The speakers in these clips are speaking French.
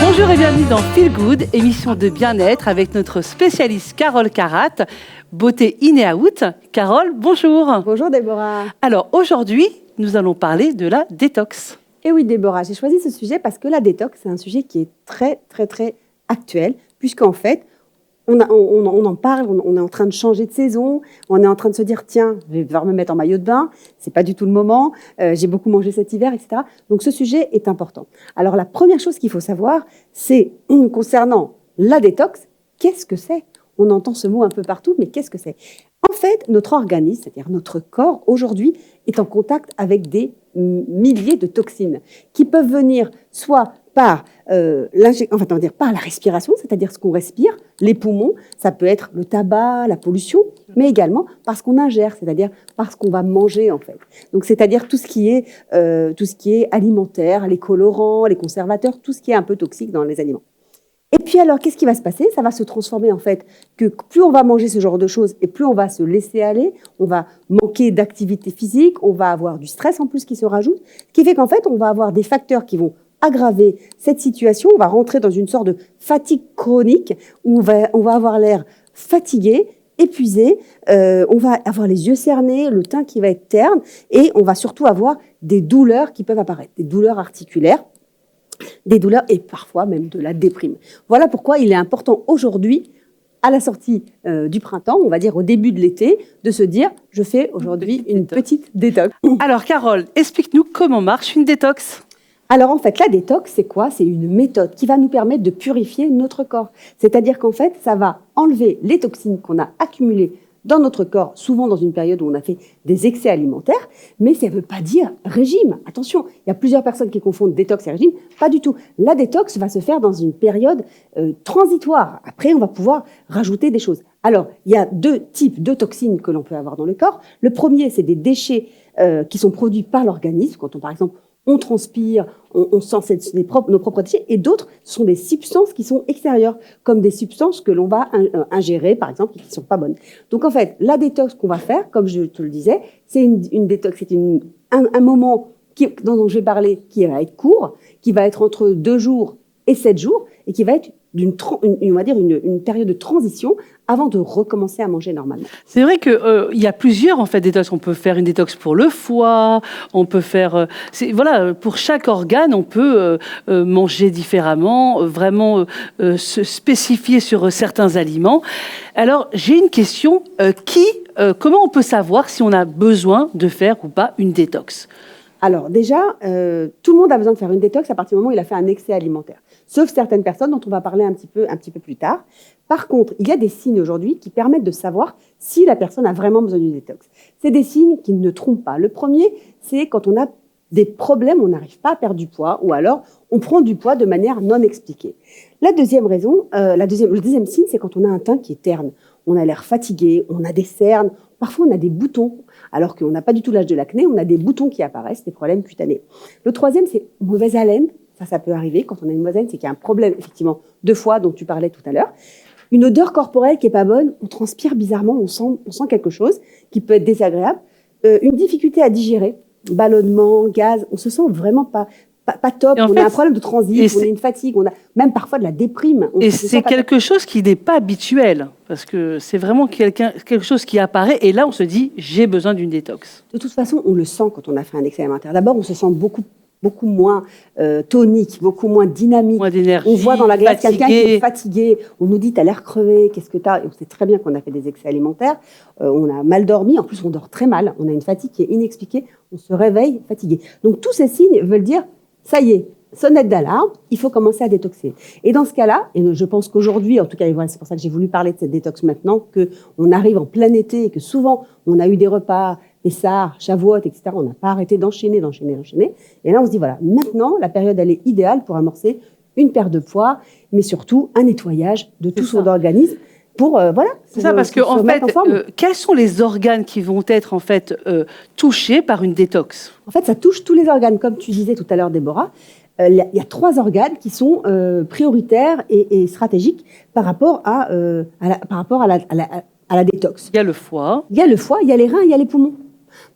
Bonjour et bienvenue dans Feel Good, émission de bien-être avec notre spécialiste Carole Carat, beauté in et out. Carole, bonjour. Bonjour Déborah. Alors aujourd'hui, nous allons parler de la détox. Et oui Déborah, j'ai choisi ce sujet parce que la détox, c'est un sujet qui est très actuel, puisqu'en fait, on en parle, on est en train de changer de saison, on est en train de se dire, tiens, je vais devoir me mettre en maillot de bain, c'est pas du tout le moment, j'ai beaucoup mangé cet hiver, etc. Donc ce sujet est important. Alors la première chose qu'il faut savoir, c'est concernant la détox, qu'est-ce que c'est ? On entend ce mot un peu partout, mais qu'est-ce que c'est ? En fait, notre organisme, c'est-à-dire notre corps, aujourd'hui, est en contact avec des milliers de toxines qui peuvent venir soit par par la respiration, c'est-à-dire ce qu'on respire, les poumons, ça peut être le tabac, la pollution, mais également parce qu'on ingère, c'est-à-dire parce qu'on va manger en fait. Donc c'est-à-dire tout ce qui est alimentaire, les colorants, les conservateurs, tout ce qui est un peu toxique dans les aliments. Et puis alors, qu'est-ce qui va se passer ? Ça va se transformer en fait, que plus on va manger ce genre de choses et plus on va se laisser aller, on va manquer d'activité physique, on va avoir du stress en plus qui se rajoute, ce qui fait qu'en fait, on va avoir des facteurs qui vont aggraver cette situation, on va rentrer dans une sorte de fatigue chronique où on va avoir l'air fatigué, épuisé, on va avoir les yeux cernés, le teint qui va être terne et on va surtout avoir des douleurs qui peuvent apparaître, des douleurs articulaires, des douleurs et parfois même de la déprime. Voilà pourquoi il est important aujourd'hui, à la sortie du printemps, on va dire au début de l'été, de se dire je fais aujourd'hui une petite détox. Alors Carole, explique-nous comment marche une détox. Alors en fait, la détox, c'est quoi ? C'est une méthode qui va nous permettre de purifier notre corps. C'est-à-dire qu'en fait, ça va enlever les toxines qu'on a accumulées dans notre corps, souvent dans une période où on a fait des excès alimentaires, mais ça ne veut pas dire régime. Attention, il y a plusieurs personnes qui confondent détox et régime. Pas du tout. La détox va se faire dans une période transitoire. Après, on va pouvoir rajouter des choses. Alors, il y a deux types de toxines que l'on peut avoir dans le corps. Le premier, c'est des déchets qui sont produits par l'organisme. Quand par exemple, on transpire, on sent nos propres déchets, et d'autres sont des substances qui sont extérieures, comme des substances que l'on va ingérer, par exemple, qui ne sont pas bonnes. Donc en fait, la détox qu'on va faire, comme je te le disais, c'est une détox, c'est un moment dont je vais parler qui va être court, qui va être entre 2 jours et 7 jours, et qui va être on va dire une période de transition avant de recommencer à manger normalement. C'est vrai qu'il y a plusieurs en fait détox. On peut faire une détox pour le foie, on peut faire pour chaque organe, on peut manger différemment, vraiment se spécifier sur certains aliments. Alors j'ai une question comment on peut savoir si on a besoin de faire ou pas une détox ? Alors déjà, tout le monde a besoin de faire une détox à partir du moment où il a fait un excès alimentaire, sauf certaines personnes dont on va parler un petit peu plus tard. Par contre, il y a des signes aujourd'hui qui permettent de savoir si la personne a vraiment besoin d'une détox. C'est des signes qui ne trompent pas. Le premier, c'est quand on a des problèmes, on n'arrive pas à perdre du poids, ou alors on prend du poids de manière non expliquée. La deuxième raison, le deuxième signe, c'est quand on a un teint qui est terne. On a l'air fatigué, on a des cernes, parfois on a des boutons, alors qu'on n'a pas du tout l'âge de l'acné, on a des boutons qui apparaissent, des problèmes cutanés. Le troisième, c'est mauvaise haleine. Ça peut arriver. Quand on a une mauvaise haleine, c'est qu'il y a un problème, effectivement, de foie dont tu parlais tout à l'heure. Une odeur corporelle qui est pas bonne, on transpire bizarrement, on sent quelque chose qui peut être désagréable. Une difficulté à digérer, ballonnement, gaz, on se sent vraiment pas top, on a un problème de transit, on a une fatigue, on a même parfois de la déprime. Et c'est quelque chose qui n'est pas habituel, parce que c'est vraiment quelque chose qui apparaît, et là on se dit, j'ai besoin d'une détox. De toute façon, on le sent quand on a fait un excès alimentaire. D'abord, on se sent beaucoup moins tonique, beaucoup moins dynamique. Moins d'énergie, on voit dans la glace quelqu'un qui est fatigué, on nous dit, t'as l'air crevé, qu'est-ce que t'as ? Et on sait très bien qu'on a fait des excès alimentaires, on a mal dormi, en plus on dort très mal, on a une fatigue qui est inexpliquée, on se réveille fatigué. Donc tous ces signes veulent dire, ça y est, sonnette d'alarme, il faut commencer à détoxer. Et dans ce cas-là, et je pense qu'aujourd'hui, en tout cas, c'est pour ça que j'ai voulu parler de cette détox maintenant, qu'on arrive en plein été et que souvent, on a eu des repas, Pessah, Shavuot, etc. On n'a pas arrêté d'enchaîner. Et là, on se dit, voilà, maintenant, la période, elle est idéale pour amorcer une perte de poids, mais surtout un nettoyage de tout son organisme. C'est ça, parce que en fait, quels sont les organes qui vont être en fait touchés par une détox ? En fait, ça touche tous les organes, comme tu disais tout à l'heure, Déborah. Il y a 3 organes qui sont prioritaires et stratégiques par rapport à la détox. Il y a le foie. Il y a le foie, il y a les reins, il y a les poumons.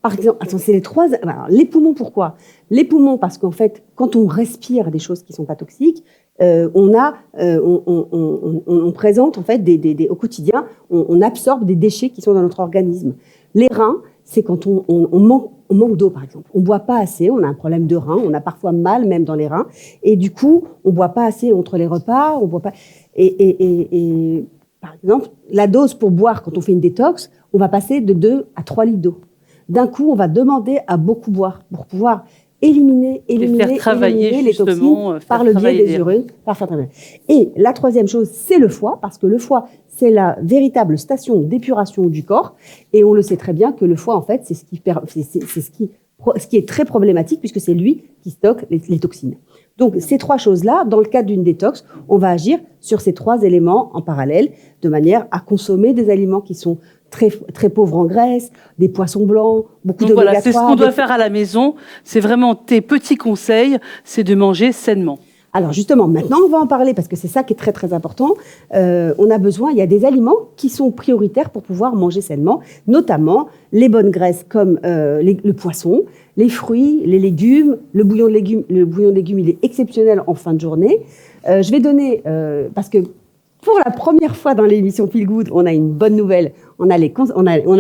Par exemple, attends, c'est les trois. Alors, les poumons, pourquoi? Les poumons, parce qu'en fait, quand on respire des choses qui sont pas toxiques, on présente en fait au quotidien, on absorbe des déchets qui sont dans notre organisme. Les reins, c'est quand on manque d'eau, par exemple. On boit pas assez, on a un problème de rein, on a parfois mal même dans les reins, et du coup, on boit pas assez entre les repas, on boit pas. Et par exemple, la dose pour boire quand on fait une détox, on va passer de 2 à 3 litres d'eau. D'un coup, on va demander à beaucoup boire pour pouvoir éliminer faire travailler les toxines par le biais des urines. Et la troisième chose, c'est le foie, parce que le foie, c'est la véritable station d'épuration du corps. Et on le sait très bien que le foie, en fait, c'est ce qui est très problématique, puisque c'est lui qui stocke les toxines. Donc, ces trois choses-là, dans le cadre d'une détox, on va agir sur ces trois éléments en parallèle, de manière à consommer des aliments qui sont très pauvres en graisse, des poissons blancs, beaucoup d'oméga 3. Voilà, c'est ce qu'on doit faire à la maison. C'est vraiment tes petits conseils, c'est de manger sainement. Alors justement, maintenant on va en parler parce que c'est ça qui est très très important. On a besoin, il y a des aliments qui sont prioritaires pour pouvoir manger sainement, notamment les bonnes graisses comme le poisson, les fruits, les légumes. Le bouillon de légumes, il est exceptionnel en fin de journée. Je vais donner, parce que pour la première fois dans l'émission Feel Good, on a une bonne nouvelle. On a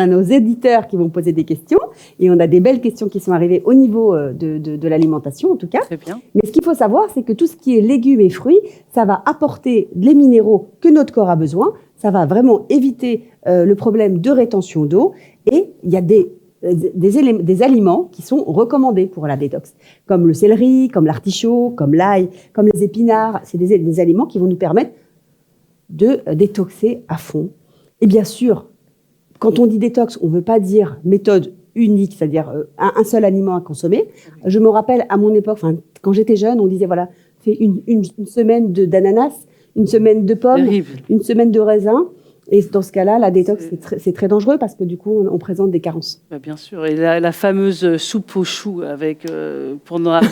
nos éditeurs qui vont poser des questions et on a des belles questions qui sont arrivées au niveau de l'alimentation en tout cas. Très bien. Mais ce qu'il faut savoir, c'est que tout ce qui est légumes et fruits, ça va apporter les minéraux que notre corps a besoin. Ça va vraiment éviter le problème de rétention d'eau. Et il y a des aliments qui sont recommandés pour la détox, comme le céleri, comme l'artichaut, comme l'ail, comme les épinards. C'est des aliments qui vont nous permettre de détoxer à fond. Et bien sûr, quand on dit détox, on ne veut pas dire méthode unique, c'est-à-dire un seul aliment à consommer. Je me rappelle à mon époque, quand j'étais jeune, on disait voilà, fais une semaine d'ananas, une semaine de pommes, une semaine de raisin. Et dans ce cas-là, la détox, c'est très dangereux parce que du coup, on présente des carences. Bah bien sûr. Et la fameuse soupe aux choux avec,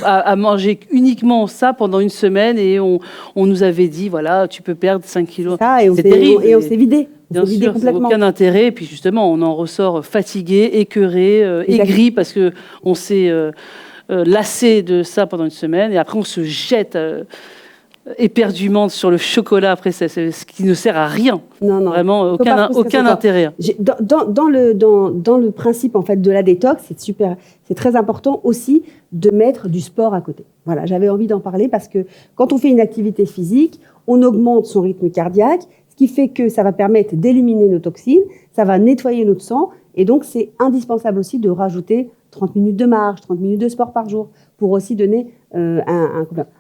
à manger uniquement ça pendant une semaine. Et on nous avait dit, voilà, tu peux perdre 5 kilos. C'est terrible. Et on s'est vidé. Bien sûr, ça n'a aucun intérêt. Et puis justement, on en ressort fatigué, écœuré, aigri parce qu'on s'est lassé de ça pendant une semaine. Et après, on se jette éperdument sur le chocolat. Après, c'est ce qui ne sert à rien. Non. Vraiment, aucun intérêt. Dans le principe en fait de la détox, c'est très important aussi de mettre du sport à côté. Voilà, j'avais envie d'en parler parce que quand on fait une activité physique, on augmente son rythme cardiaque, ce qui fait que ça va permettre d'éliminer nos toxines, ça va nettoyer notre sang, et donc c'est indispensable aussi de rajouter 30 minutes de marche, 30 minutes de sport par jour, pour aussi donner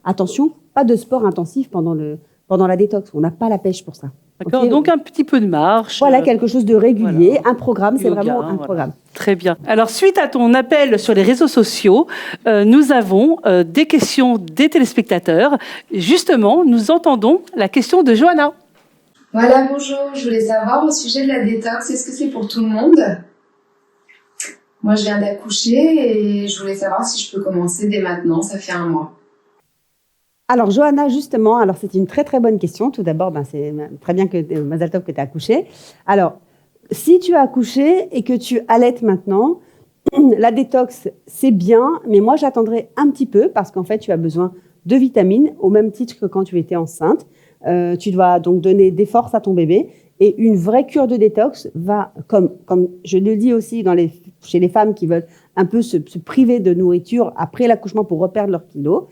attention, pas de sport intensif pendant la détox. On n'a pas la pêche pour ça. D'accord, okay. Donc un petit peu de marche. Voilà, quelque chose de régulier, voilà. Un programme, c'est vraiment un programme. Très bien. Alors, suite à ton appel sur les réseaux sociaux, nous avons des questions des téléspectateurs. Justement, nous entendons la question de Johanna. Voilà, bonjour. Je voulais savoir au sujet de la détox, est-ce que c'est pour tout le monde ? Moi, je viens d'accoucher et je voulais savoir si je peux commencer dès maintenant, ça fait 1 mois. Alors, Johanna, justement, c'est une très, très bonne question. Tout d'abord, c'est très bien que Mazel Tov que tu as accouché. Alors, si tu as accouché et que tu allaites maintenant, la détox, c'est bien, mais moi, j'attendrai un petit peu parce qu'en fait, tu as besoin de vitamines au même titre que quand tu étais enceinte. Tu dois donc donner des forces à ton bébé. Et une vraie cure de détox va, comme je le dis aussi chez les femmes qui veulent un peu se priver de nourriture après l'accouchement pour reperdre leurs kilos,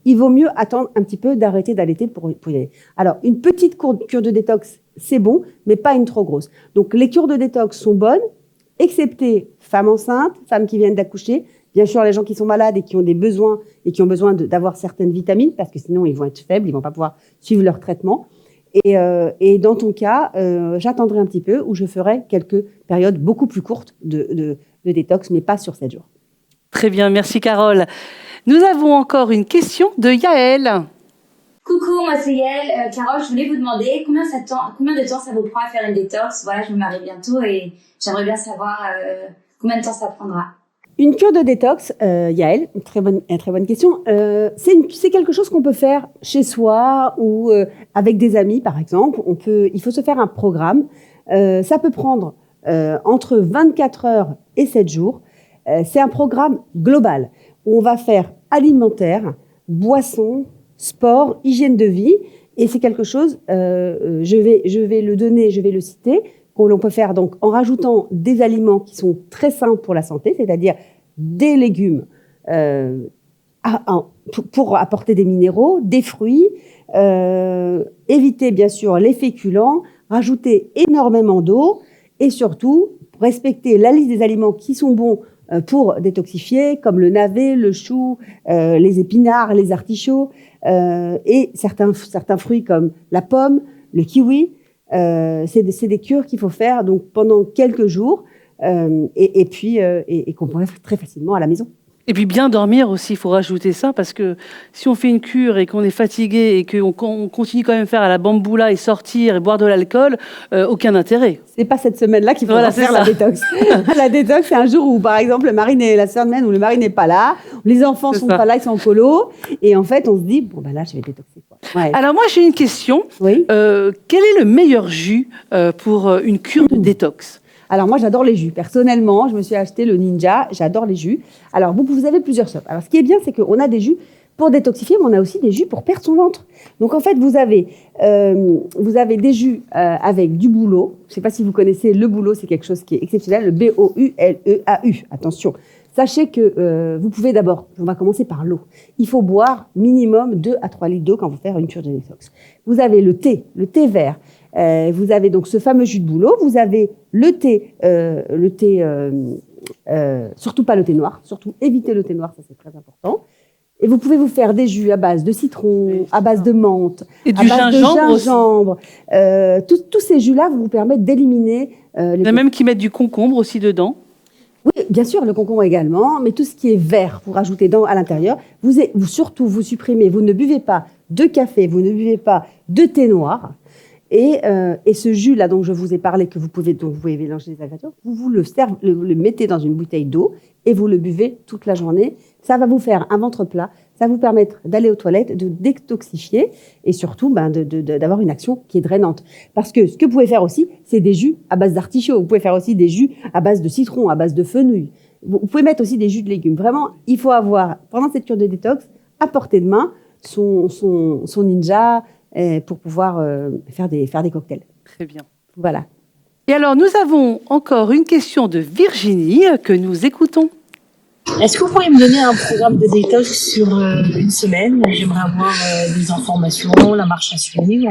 il vaut mieux attendre un petit peu d'arrêter d'allaiter pour y aller. Alors, une petite cure de détox, c'est bon, mais pas une trop grosse. Donc, les cures de détox sont bonnes, excepté femmes enceintes, femmes qui viennent d'accoucher, bien sûr les gens qui sont malades et qui ont des besoins et qui ont besoin d'avoir certaines vitamines, parce que sinon ils vont être faibles, ils vont pas pouvoir suivre leur traitement. Et dans ton cas, j'attendrai un petit peu où je ferai quelques périodes beaucoup plus courtes de détox, mais pas sur 7 jours. Très bien, merci Carole. Nous avons encore une question de Yaël. Coucou, moi c'est Yaël. Carole, je voulais vous demander combien de temps ça vous prend à faire une détox ? Voilà, je me marie bientôt et j'aimerais bien savoir combien de temps ça prendra. Une cure de détox, Yaël, très bonne question. C'est quelque chose qu'on peut faire chez soi ou avec des amis, par exemple. Il faut se faire un programme. Ça peut prendre entre 24 heures et 7 jours. C'est un programme global où on va faire alimentaire, boisson, sport, hygiène de vie. Et c'est quelque chose, je vais le donner, je vais le citer, qu'on peut faire donc en rajoutant des aliments qui sont très sains pour la santé, c'est-à-dire des légumes pour apporter des minéraux, des fruits, éviter bien sûr les féculents, rajouter énormément d'eau et surtout respecter la liste des aliments qui sont bons pour détoxifier, comme le navet, le chou, les épinards, les artichauts et certains fruits comme la pomme, le kiwi. C'est des cures qu'il faut faire donc pendant quelques jours et qu'on pourrait faire très facilement à la maison. Et puis bien dormir aussi, il faut rajouter ça, parce que si on fait une cure et qu'on est fatigué et qu'on continue quand même faire à la bamboula et sortir et boire de l'alcool, aucun intérêt. C'est pas cette semaine-là qu'il faut faire la détox. La détox, c'est un jour où, par exemple, la semaine où le mari n'est pas là, les enfants sont pas là, ils sont en colo, et en fait, on se dit, bon, ben là, je vais détoxer, quoi. Ouais. Alors moi, j'ai une question. Oui. Quel est le meilleur jus pour une cure de détox ? Alors moi, j'adore les jus. Personnellement, je me suis acheté le Ninja. J'adore les jus. Alors vous avez plusieurs sortes. Alors ce qui est bien, c'est qu'on a des jus pour détoxifier, mais on a aussi des jus pour perdre son ventre. Donc en fait, vous avez des jus avec du bouleau. Je ne sais pas si vous connaissez le bouleau, c'est quelque chose qui est exceptionnel. Le B-O-U-L-E-A-U. Attention. Sachez que vous pouvez d'abord, on va commencer par l'eau. Il faut boire minimum 2 à 3 litres d'eau quand vous faites une cure de détox. Vous avez le thé vert. Vous avez donc ce fameux jus de bouleau. Vous avez le thé, surtout pas le thé noir. Surtout évitez le thé noir, ça c'est très important. Et vous pouvez vous faire des jus à base de citron, à base de menthe, et du gingembre. Tous ces jus-là vous permettent d'éliminer. Il y en a même qui mettent du concombre aussi dedans. Oui, bien sûr, le concombre également, mais tout ce qui est vert, vous rajoutez à l'intérieur. Surtout, vous supprimez, vous ne buvez pas de café, vous ne buvez pas de thé noir. Et ce jus-là dont je vous ai parlé, que vous pouvez mélanger les ingrédients, vous le mettez dans une bouteille d'eau et vous le buvez toute la journée. Ça va vous faire un ventre plat, ça va vous permettre d'aller aux toilettes, de détoxifier et surtout d'avoir une action qui est drainante. Parce que ce que vous pouvez faire aussi, c'est des jus à base d'artichaut. Vous pouvez faire aussi des jus à base de citron, à base de fenouil. Vous pouvez mettre aussi des jus de légumes. Vraiment, il faut avoir, pendant cette cure de détox, à portée de main, son Ninja, pour pouvoir faire des cocktails. Très bien. Voilà. Et alors, nous avons encore une question de Virginie que nous écoutons. Est-ce que vous pourriez me donner un programme de détox sur une semaine ? J'aimerais avoir des informations, la marche à suivre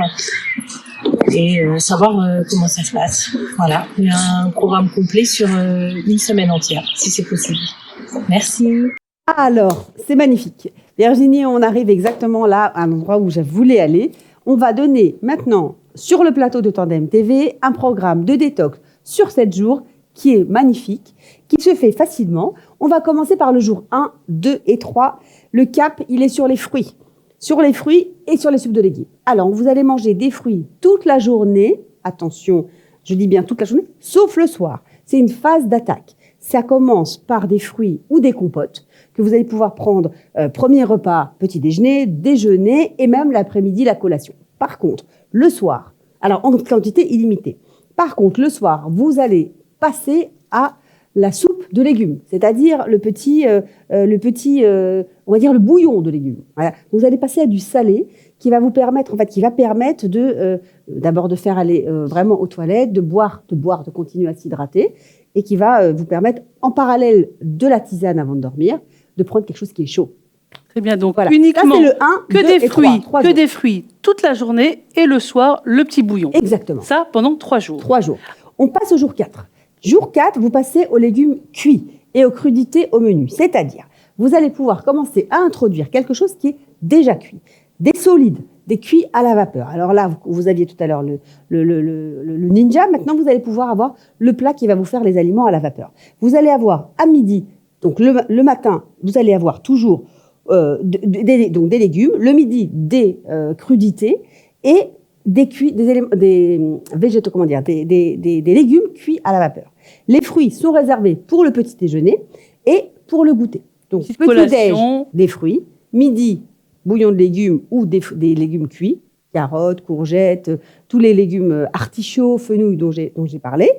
et savoir comment ça se passe. Voilà, un programme complet sur une semaine entière, si c'est possible. Merci. Alors, c'est magnifique. Virginie, on arrive exactement là, à l'endroit où je voulais aller. On va donner maintenant, sur le plateau de Tandem TV, un programme de détox sur 7 jours qui est magnifique, qui se fait facilement. On va commencer par le jour 1, 2 et 3. Le cap, il est sur les fruits. Sur les fruits et sur les soupes de légumes. Alors, vous allez manger des fruits toute la journée. Attention, je dis bien toute la journée, sauf le soir. C'est une phase d'attaque. Ça commence par des fruits ou des compotes que vous allez pouvoir prendre premier repas, petit déjeuner et même l'après-midi, la collation. Par contre, le soir, alors en quantité illimitée. Par contre, le soir, vous allez passer à la soupe de légumes, c'est-à-dire le petit, on va dire le bouillon de légumes. Voilà. Vous allez passer à du salé qui va vous permettre, d'abord de faire aller vraiment aux toilettes, de continuer à s'hydrater, et qui va vous permettre, en parallèle de la tisane avant de dormir, de prendre quelque chose qui est chaud. Très bien, donc voilà. Uniquement là, c'est le 1, 2 des et fruits, 3 que des fruits toute la journée et le soir, le petit bouillon. Exactement. Ça, pendant 3 jours. 3 jours. On passe au jour 4. Jour 4, vous passez aux légumes cuits et aux crudités au menu. C'est-à-dire, vous allez pouvoir commencer à introduire quelque chose qui est déjà cuit. Des solides, des cuits à la vapeur. Alors là, vous aviez tout à l'heure le Ninja. Maintenant, vous allez pouvoir avoir le plat qui va vous faire les aliments à la vapeur. Vous allez avoir à midi, donc le matin, vous allez avoir toujours des légumes. Le midi, des crudités et des légumes cuits à la vapeur. Les fruits sont réservés pour le petit déjeuner et pour le goûter. Donc, petit déj, des fruits. Midi, bouillon de légumes ou des légumes cuits, carottes, courgettes, tous les légumes artichauts, fenouil dont j'ai parlé.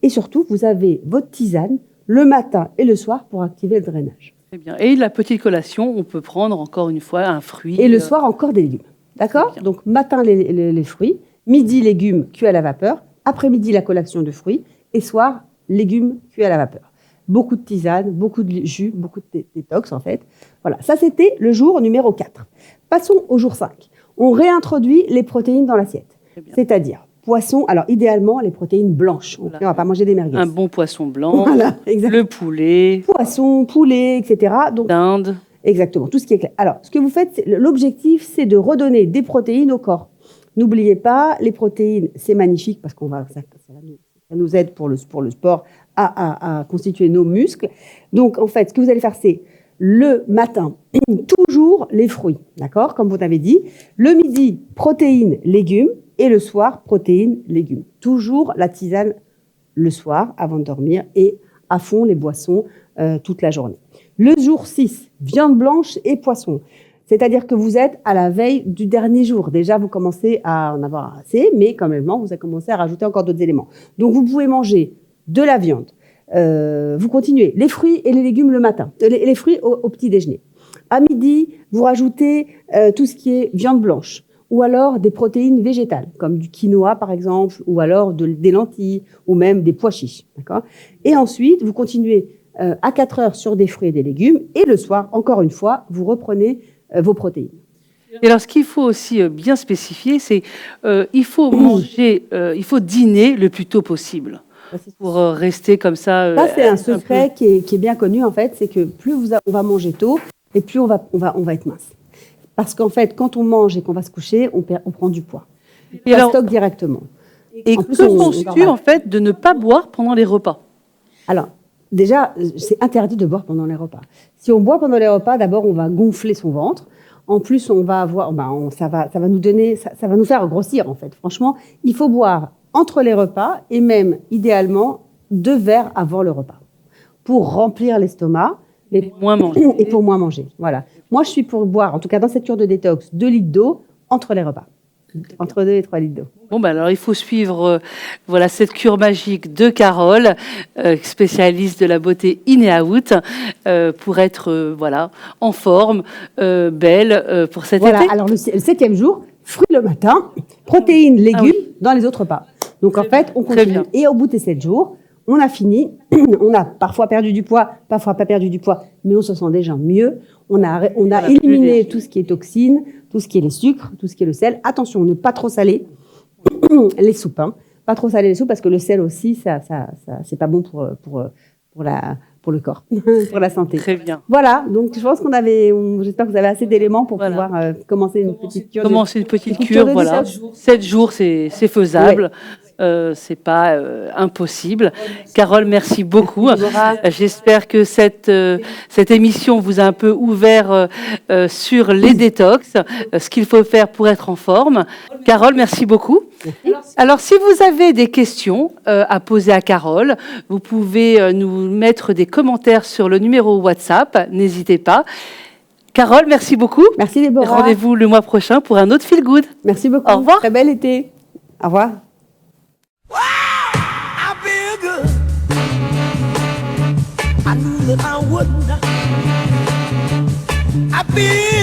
Et surtout, vous avez votre tisane le matin et le soir pour activer le drainage. Très bien. Et la petite collation, on peut prendre encore une fois un fruit. Et le soir, encore des légumes. D'accord? Donc, matin, les fruits. Midi, légumes cuits à la vapeur. Après-midi, la collation de fruits. Et soir, légumes cuits à la vapeur. Beaucoup de tisane, beaucoup de jus, beaucoup de détox, en fait. Voilà. Ça, c'était le jour numéro 4. Passons au jour 5. On réintroduit les protéines dans l'assiette. C'est-à-dire poisson, alors idéalement, les protéines blanches. Voilà. On ne va pas manger des merguez. Un bon poisson blanc, Voilà, exactement. le poulet, Poisson, poulet, etc. Donc, dinde. exactement, tout ce qui est clair. Alors, ce que vous faites, l'objectif, c'est de redonner des protéines au corps. N'oubliez pas, les protéines, c'est magnifique parce ça nous aide pour le sport à constituer nos muscles. Donc, en fait, ce que vous allez faire, c'est le matin, toujours les fruits, d'accord? Comme vous avez dit. Le midi, protéines, légumes. Et le soir, protéines, légumes. Toujours la tisane le soir, avant de dormir. Et à fond, les boissons toute la journée. Le jour 6, viande blanche et poisson. C'est-à-dire que vous êtes à la veille du dernier jour. Déjà, vous commencez à en avoir assez, mais quand même, vous avez commencé à rajouter encore d'autres éléments. Donc, vous pouvez manger de la viande. Vous continuez les fruits et les légumes le matin. Les fruits au petit déjeuner. À midi, vous rajoutez tout ce qui est viande blanche. Ou alors des protéines végétales, comme du quinoa par exemple, ou alors des lentilles, ou même des pois chiches. D'accord ? Et ensuite, vous continuez à 4 heures sur des fruits et des légumes, et le soir, encore une fois, vous reprenez vos protéines. Et alors, ce qu'il faut aussi bien spécifier, c'est il faut manger, il faut dîner le plus tôt possible pour rester comme ça. Ça, c'est un secret qui est bien connu en fait, c'est que plus on va manger tôt, et plus on va être mince. Parce qu'en fait, quand on mange et qu'on va se coucher, on prend du poids. Et alors, stocke directement. Et que penses-tu en fait de ne pas boire pendant les repas? Alors, déjà, c'est interdit de boire pendant les repas. Si on boit pendant les repas, d'abord, on va gonfler son ventre. En plus, on va avoir, ça va nous faire grossir en fait. Franchement, il faut boire entre les repas et même idéalement 2 verres avant le repas pour remplir l'estomac. Moins manger. Et pour moins manger, voilà. Moi, je suis pour boire, en tout cas dans cette cure de détox, 2 litres d'eau entre les repas. Entre 2 et 3 litres d'eau. Bon, alors il faut suivre voilà, cette cure magique de Carole, spécialiste de la beauté in et out, pour être voilà, en forme, belle pour cet été. Alors le 7e jour, fruits le matin, protéines, légumes dans les autres repas. Donc en fait, on continue. Et au bout des 7 jours, on a fini, on a parfois perdu du poids, parfois pas perdu du poids, mais on se sent déjà mieux. On a éliminé tout ce qui est toxines, tout ce qui est les sucres, tout ce qui est le sel. Attention, ne pas trop saler les soupes. Hein. Pas trop saler les soupes parce que le sel aussi, ça c'est pas bon pour le corps, pour la santé. Très bien. Voilà, donc je pense j'espère que vous avez assez d'éléments pour pouvoir commencer une petite cure. Commencer une petite cure, voilà. 7 jours, c'est faisable. Ouais. C'est pas impossible. Carole, merci beaucoup. J'espère que cette émission vous a un peu ouvert sur les détox, ce qu'il faut faire pour être en forme. Carole, merci beaucoup. Alors, si vous avez des questions à poser à Carole, vous pouvez nous mettre des commentaires sur le numéro WhatsApp. N'hésitez pas. Carole, merci beaucoup. Merci Déborah. Rendez-vous le mois prochain pour un autre Feel Good. Merci beaucoup. Au revoir. Très bel été. Au revoir. Wow, I feel good. I knew that I wouldn't. I feel